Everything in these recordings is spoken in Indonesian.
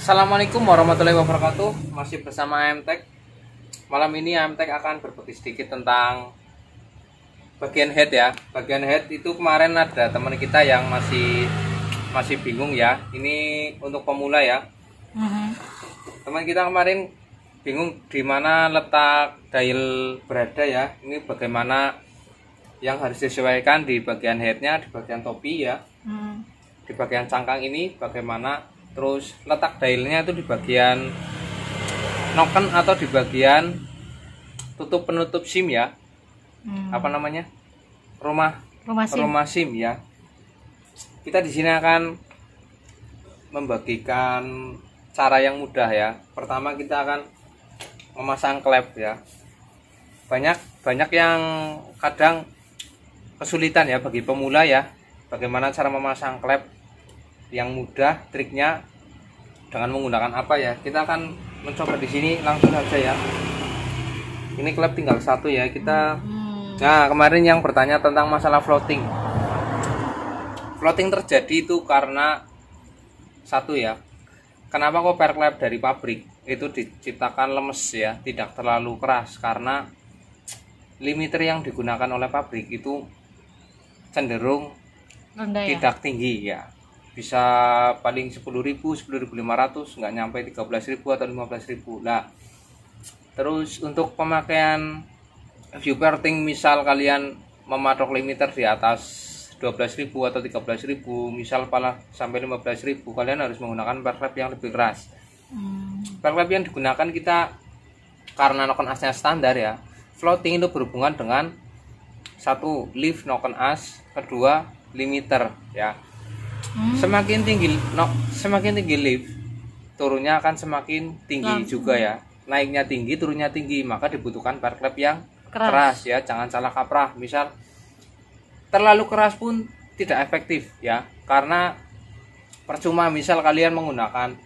Assalamualaikum warahmatullahi wabarakatuh. Masih bersama AMTech. Malam ini AMTech akan berbagi sedikit tentang bagian head ya. Bagian head itu kemarin ada teman kita yang masih bingung ya. Ini untuk pemula ya. Teman kita kemarin bingung di mana letak dial berada ya. Ini bagaimana yang harus disesuaikan di bagian headnya, di bagian topi ya. Di bagian cangkang ini bagaimana, terus letak dialnya itu di bagian noken atau di bagian tutup penutup SIM ya. Apa namanya? Rumah SIM ya. Kita di sini akan membagikan cara yang mudah ya. Pertama kita akan memasang klep ya. Banyak yang kadang kesulitan ya bagi pemula ya. Bagaimana cara memasang klep yang mudah, triknya dengan menggunakan apa ya? Kita akan mencoba di sini langsung saja ya. Ini klep tinggal satu ya. Nah, kemarin yang bertanya tentang masalah floating. Floating terjadi itu karena satu ya. Kenapa kok per klep dari pabrik itu diciptakan lemes ya, tidak terlalu keras, karena limiter yang digunakan oleh pabrik itu cenderung rendah tidak tinggi ya. Bisa paling 10.000, 10.500, nggak nyampe 13.000 atau 15.000 lah. Terus untuk pemakaian viewporting, misal kalian mematok limiter di atas 12.000 atau 13.000, misal malah sampai 15.000, kalian harus menggunakan per klep yang lebih keras. Per klep yang digunakan kita karena noken asnya standar ya. Floating itu berhubungan dengan satu, lift noken as, kedua limiter ya. Semakin tinggi lift, turunnya akan semakin tinggi juga ya. Naiknya tinggi, turunnya tinggi, maka dibutuhkan per klep yang keras ya. Jangan salah kaprah. Misal terlalu keras pun tidak efektif ya, karena percuma misal kalian menggunakan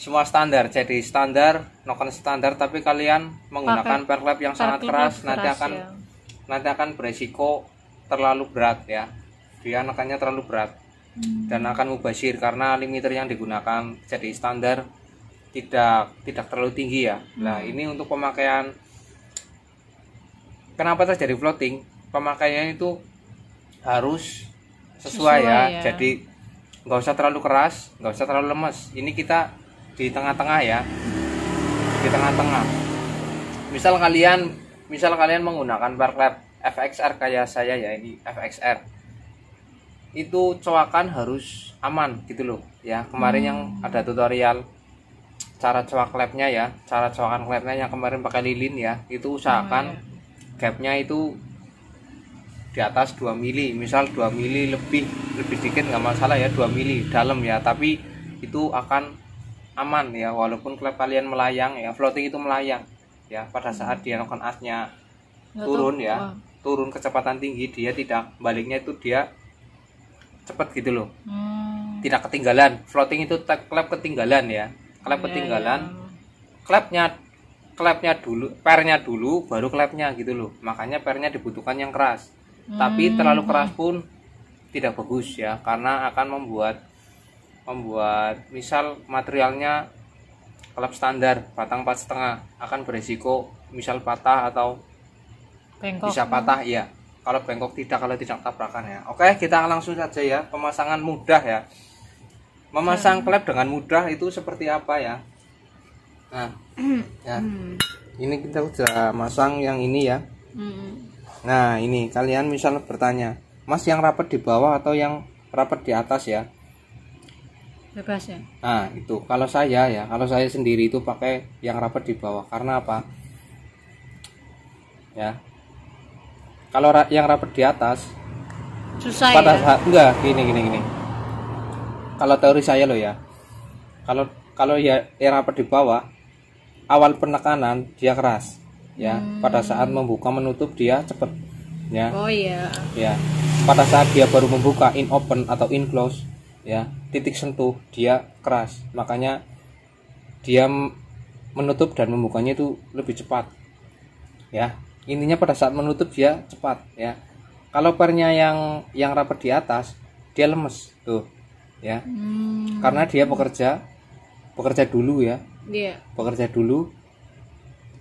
semua standar, jadi standar, noken standar, tapi kalian menggunakan per klep yang sangat keras, nanti akan beresiko terlalu berat ya. Dia nekannya terlalu berat dan akan mubazir, karena limiter yang digunakan jadi standar tidak terlalu tinggi ya. Nah, ini untuk pemakaian, kenapa terjadi floating, pemakaiannya itu harus sesuai ya. Jadi nggak usah terlalu keras, nggak usah terlalu lemes. Ini kita di tengah-tengah ya, di tengah-tengah. Misal kalian menggunakan per klep FXR kayak saya ya, ini FXR, itu coakan harus aman gitu loh ya. Kemarin yang ada tutorial cara coak klepnya ya, cara coakan klepnya yang kemarin pakai lilin ya, itu usahakan gapnya itu di atas 2 mili, misal 2 mili lebih sedikit nggak masalah ya, 2 mili dalam ya, tapi itu akan aman ya. Walaupun klep kalian melayang ya, floating itu melayang ya, pada saat dia noken asnya turun ya, turun kecepatan tinggi, dia tidak baliknya, itu dia cepat gitu loh, tidak ketinggalan. Floating itu klep ketinggalan ya, klep ketinggalan. Klepnya dulu, pernya dulu, baru klepnya gitu loh. Makanya pernya dibutuhkan yang keras, tapi terlalu keras pun tidak bagus ya, karena akan membuat misal materialnya klep standar batang 4,5 akan beresiko misal patah atau bengkok. Bisa patah ya. Kalau bengkok tidak, kalau tidak tabrakan ya. Oke, kita langsung saja ya. Pemasangan mudah ya. Memasang klep dengan mudah itu seperti apa ya? Nah, ya. Ini kita sudah masang yang ini ya. Nah, ini kalian misal bertanya, Mas, yang rapat di bawah atau yang rapat di atas ya? Bebas ya. Nah, itu kalau saya sendiri itu pakai yang rapat di bawah. Karena apa? Ya. Kalau yang rapat di atas susah pada ya? Saat enggak, gini. Kalau teori saya loh ya. Kalau ya yang rapat di bawah, awal penekanan dia keras ya. Pada saat membuka menutup dia cepat ya. Oh iya. Ya. Pada saat dia baru membuka in open atau in close ya, titik sentuh dia keras. Makanya dia menutup dan membukanya itu lebih cepat ya. Intinya pada saat menutup dia cepat ya. Kalau pernya yang rapat di atas dia lemes tuh ya, karena dia bekerja bekerja dulu ya, Iya. bekerja dulu.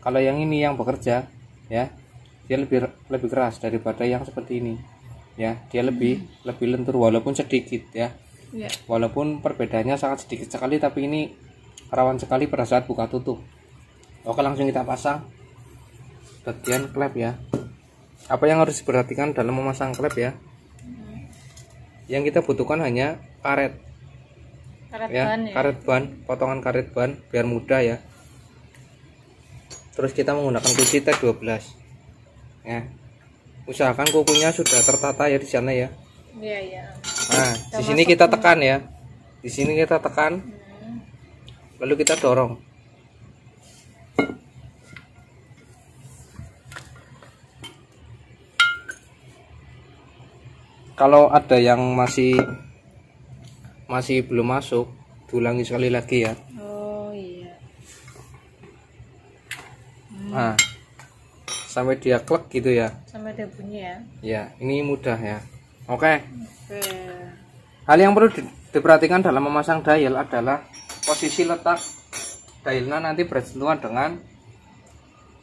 Kalau yang ini yang bekerja ya, dia lebih keras daripada yang seperti ini ya, dia lebih lentur walaupun sedikit ya, Iya. walaupun perbedaannya sangat sedikit sekali, tapi ini rawan sekali pada saat buka tutup. Oke, langsung kita pasang bagian klep ya. Apa yang harus diperhatikan dalam memasang klep ya? Yang kita butuhkan hanya karet ya, Ban ya. karet ban, potongan karet ban biar mudah ya. Terus kita menggunakan kunci T12 ya. Usahakan kukunya sudah tertata ya di sana ya. Iya, iya. Nah, di sini kita tekan ya. Di sini kita tekan, lalu kita dorong. Kalau ada yang masih belum masuk, diulangi sekali lagi ya. Oh iya. Nah, sampai dia klek gitu ya. Sampai ada bunyi ya. Ya, ini mudah ya. Oke. Oke. Hal yang perlu diperhatikan dalam memasang dial adalah posisi letak dialnya nanti bersentuhan dengan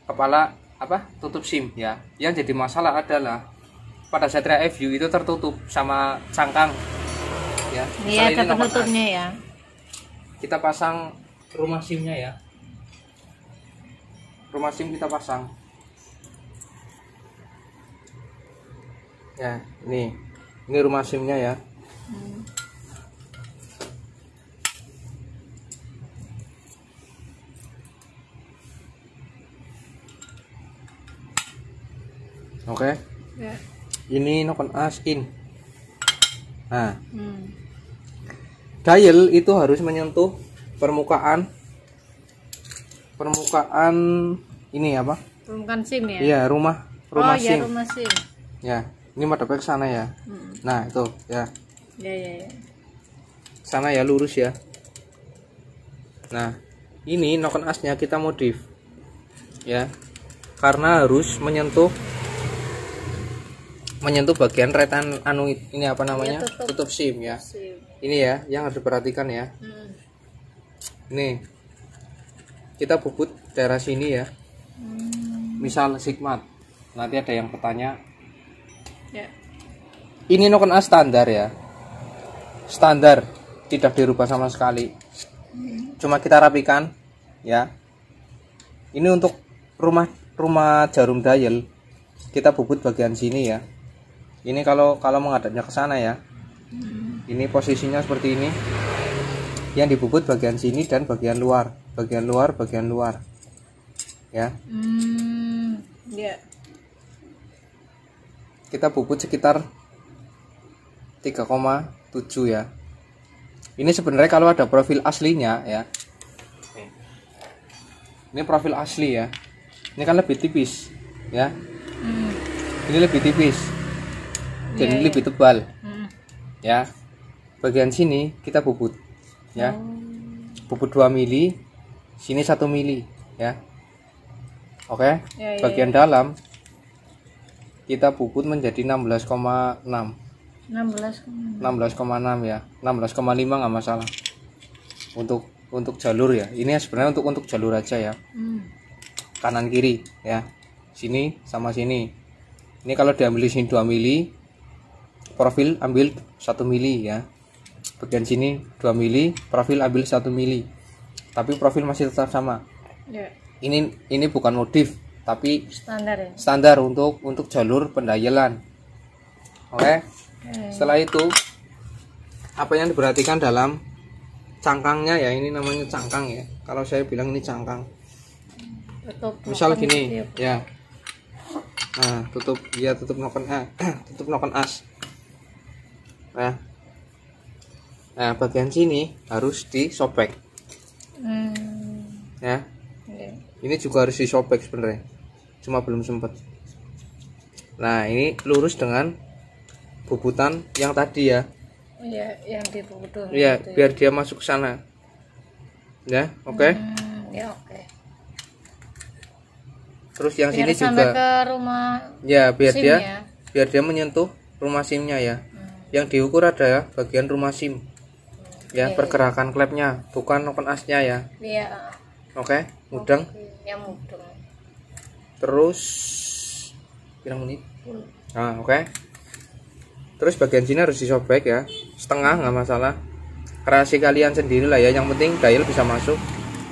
kepala tutup SIM ya. Yang jadi masalah adalah pada Satria FU itu tertutup sama cangkang ya. Iya, Misalnya ada ini nomor penutupnya A. ya. Kita pasang rumah SIM-nya ya. Rumah SIM kita pasang. Ya, ini rumah SIM-nya ya. Oke. Ya. Ini Nokon As in. Nah, Hmm. dial itu harus menyentuh permukaan ini apa? Permukaan SIM ya. Iya, rumah Oh SIM. ya, rumah SIM. Ya, ini madepnya ke sana ya. Nah, itu ya. Ya, ya, ya. Sana ya, lurus ya. Nah, ini Nokon Asnya kita modif. Ya. Karena harus menyentuh bagian retan ini apa namanya? Ya, tutup SIM ya. SIM. Ini ya yang harus diperhatikan ya. Nih, kita bubut daerah sini ya. Misal sigmat. Nanti ada yang bertanya. Ya. Ini Nokon A standar ya. Standar, tidak dirubah sama sekali. Cuma kita rapikan ya. Ini untuk rumah jarum dial. Kita bubut bagian sini ya. Ini kalau menghadapnya ke sana ya. Ini posisinya seperti ini. Yang dibubut bagian sini dan bagian luar. Bagian luar. Ya. Ya. Kita bubut sekitar 3,7 ya. Ini sebenarnya kalau ada profil aslinya ya. Ini profil asli ya. Ini kan lebih tipis ya. Ini lebih tipis. Dan ini lebih tebal. Ya. Bagian sini kita bubut ya. Bubut 2 mili, sini 1 mili ya. Oke. Ya, ya, Bagian dalam kita bubut menjadi 16,6. 16,6 ya. 16,5 nggak masalah. Untuk jalur ya. Ini sebenarnya untuk jalur aja ya. Kanan kiri ya. Sini sama sini. Ini kalau diambil di sini 2 mili, profil ambil 1 mili ya. Bagian sini 2 mili, profil ambil 1 mili. Tapi profil masih tetap sama. Ya. Ini bukan modif, tapi Standar ya. standar untuk jalur pendayalan. Oke. Setelah itu apa yang diperhatikan dalam cangkangnya ya, ini namanya cangkang ya. Kalau saya bilang ini cangkang. Misal gini ya. Nah, tutup nokon as. Nah, bagian sini harus disobek. Ya. Ini juga harus disobek sebenarnya. Cuma belum sempat. Nah, ini lurus dengan bubutan yang tadi ya. Oh ya, yang dibubut. Iya, biar dia masuk ke sana. Ya, oke. Ya, oke. Terus yang Biar sini sampai juga. ke rumah Ya, biar SIM dia ya. menyentuh rumah SIM-nya ya. Yang diukur ada bagian rumah SIM. ya, pergerakan klepnya, bukan open asnya ya. Iya. Oke, mudeng. Yang mudeng. Terus pirang menit? Nah, oke. Terus bagian sini harus disobek ya, setengah nggak masalah. Kreasi kalian sendiri lah ya, yang penting dial bisa masuk.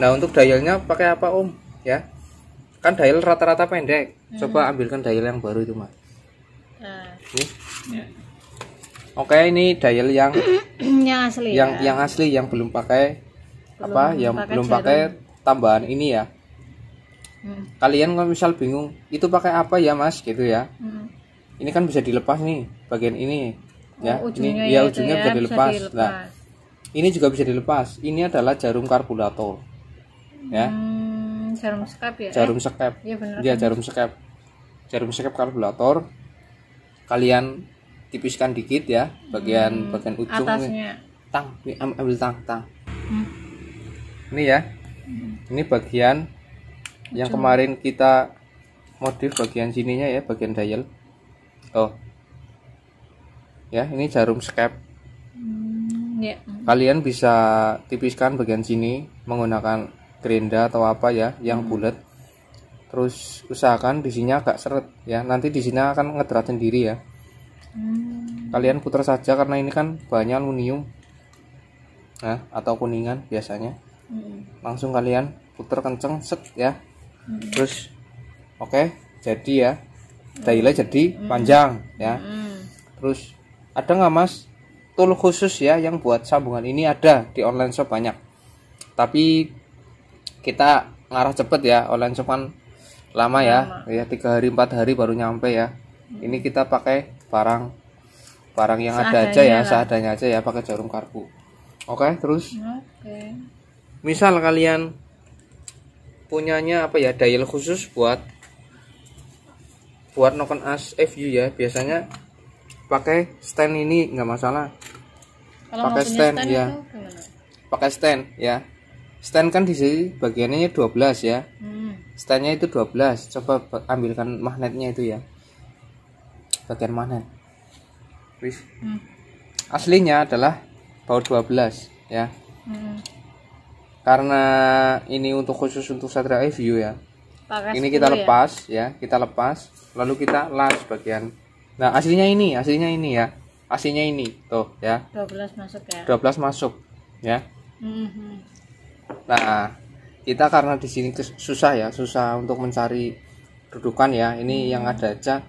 Nah, untuk dialnya pakai apa Om? Ya, kan dial rata-rata pendek. Coba ambilkan dial yang baru itu Mas. Nah, Nih. ya. Oke, ini dial yang Yang asli yang asli, yang belum pakai belum pakai tambahan ini ya. Kalian kalau misal bingung itu pakai apa ya Mas gitu ya. Ini kan bisa dilepas nih bagian ini ya. Ini ya ujungnya bisa dilepas. Nah, ini juga bisa dilepas. Ini adalah jarum karburator ya. Jarum sekap ya. Jarum sekap. Iya benar. Ya, jarum sekap. Jarum sekap karburator. Kalian tipiskan dikit ya bagian ujung atasnya. Tang, ambil tang. Ini ya. Ini bagian yang kemarin kita modif bagian sininya ya, bagian dial. Oh. Ya, ini jarum skep. Ya. Kalian bisa tipiskan bagian sini menggunakan gerinda atau apa ya yang bulat. Terus usahakan di sini agak seret ya. Nanti di sini akan ngedrat sendiri ya. Kalian putar saja karena ini kan bahannya aluminium. Nah, atau kuningan biasanya. Langsung kalian putar kenceng set ya. Terus oke, jadi ya. Dialnya jadi panjang ya. Terus ada nggak Mas tool khusus ya yang buat sambungan ini? Ada di online shop banyak. Tapi kita ngarah cepet ya, online shop kan lama ya. Ya 3 hari 4 hari baru nyampe ya. Ini kita pakai barang yang ada aja ya, seadanya aja ya, pakai jarum karbu. Oke, terus misal kalian punyanya apa ya, dial khusus buat noken as FU ya, biasanya pakai stand ini nggak masalah. Pakai stand ya. Pakai stand ya. Stand kan di sini bagiannya 12 ya. Standnya itu 12. Coba ambilkan magnetnya itu ya. Bagian magnet. Wis. Aslinya adalah baut 12 ya. Karena ini untuk khusus untuk Satria FU ya. Ini kita lepas ya, kita lepas lalu kita las bagian. Nah, aslinya ini ya. Aslinya ini tuh ya. 12 masuk ya. 12 masuk ya. Nah, kita karena di sini susah untuk mencari dudukan ya. Ini yang ada aja.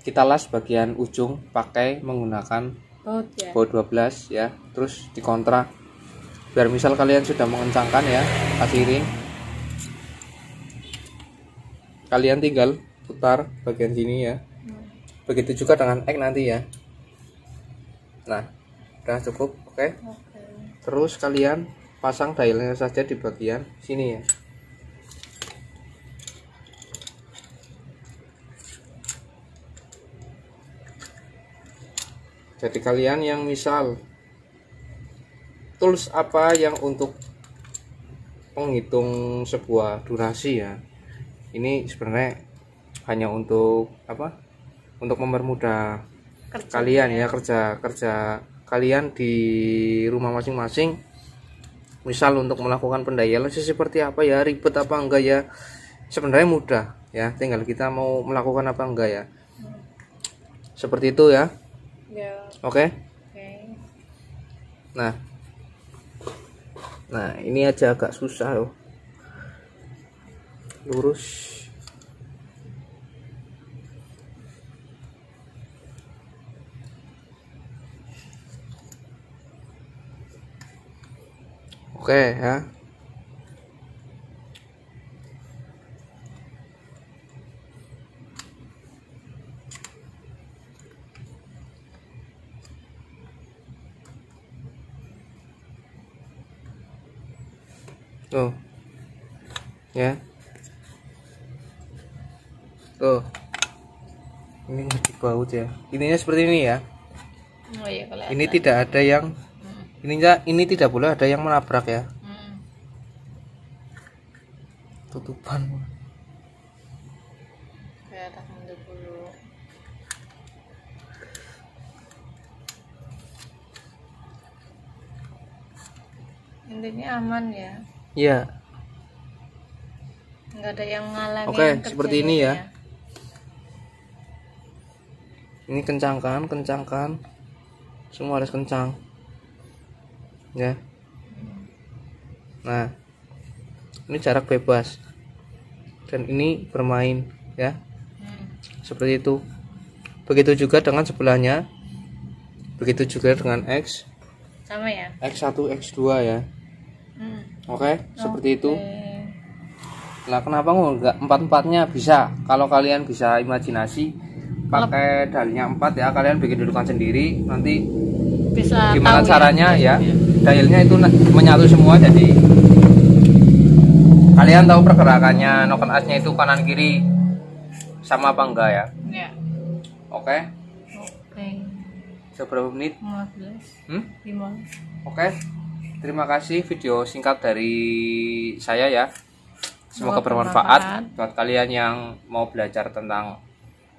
Kita las bagian ujung pakai menggunakan baut 12 ya. Terus dikontra. Biar misal kalian sudah mengencangkan ya, akhirin. Kalian tinggal putar bagian sini ya. Begitu juga dengan X nanti ya. Nah, udah cukup, oke. Terus kalian pasang dialnya saja di bagian sini ya. Jadi kalian yang misal tools apa yang untuk penghitung sebuah durasi ya, ini sebenarnya hanya untuk apa, untuk mempermudah kalian ya, kerja kalian di rumah masing-masing. Misal untuk melakukan pendialan seperti apa ya, ribet apa enggak ya, sebenarnya mudah ya, tinggal kita mau melakukan apa enggak ya, seperti itu ya. Oke. Nah ini aja agak susah loh, lurus. Oke ya. Tuh. Ya. Tuh. Ini nggak baut ya. Ininya seperti ini ya. Ini tidak ada yang ini tidak boleh ada yang menabrak ya. Tutupan. Intinya aman ya. Iya. Nggak ada yang ngalangin. Oke, kerja seperti ini gitu ya. Ini kencangkan. Semua harus kencang. Ya. Nah, ini jarak bebas. Dan ini bermain ya. Seperti itu. Begitu juga dengan sebelahnya. Begitu juga dengan X. Sama ya. X1, X2 ya. Oke, seperti itu. Lah kenapa nggak empat-empatnya bisa? Kalau kalian bisa imajinasi pakai dialnya 4 ya, kalian bikin dudukan sendiri, nanti Bisa gimana tahu caranya ya? Dialnya itu menyatu semua, jadi kalian tahu pergerakannya noken asnya itu kanan kiri sama apa enggak ya? Ya. Oke. Oke. Seberapa menit? 15. 5. Oke. Terima kasih video singkat dari saya ya. Semoga bermanfaat buat kalian yang mau belajar tentang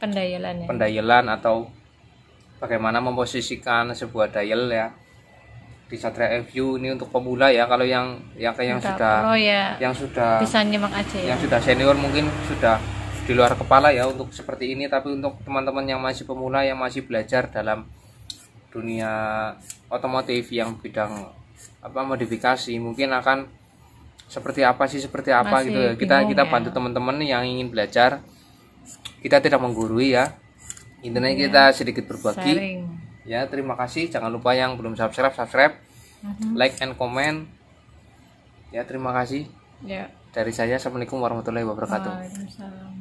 Pendayalan ya. pendayalan atau bagaimana memposisikan sebuah dial ya di Satria FU. Ini untuk pemula ya. Kalau yang sudah pro ya, yang sudah bisa nyimak aja ya. yang sudah senior mungkin sudah di luar kepala ya untuk seperti ini, tapi untuk teman-teman yang masih pemula yang masih belajar dalam dunia otomotif yang bidang modifikasi, mungkin akan seperti apa Masih gitu ya. Kita bingung ya. bantu teman-teman yang ingin belajar. Kita tidak menggurui ya, intinya kita sedikit berbagi. Sharing. Ya, terima kasih. Jangan lupa yang belum subscribe, like and comment ya. Terima kasih Ya. dari saya. Assalamualaikum warahmatullahi wabarakatuh. Waalaikumsalam.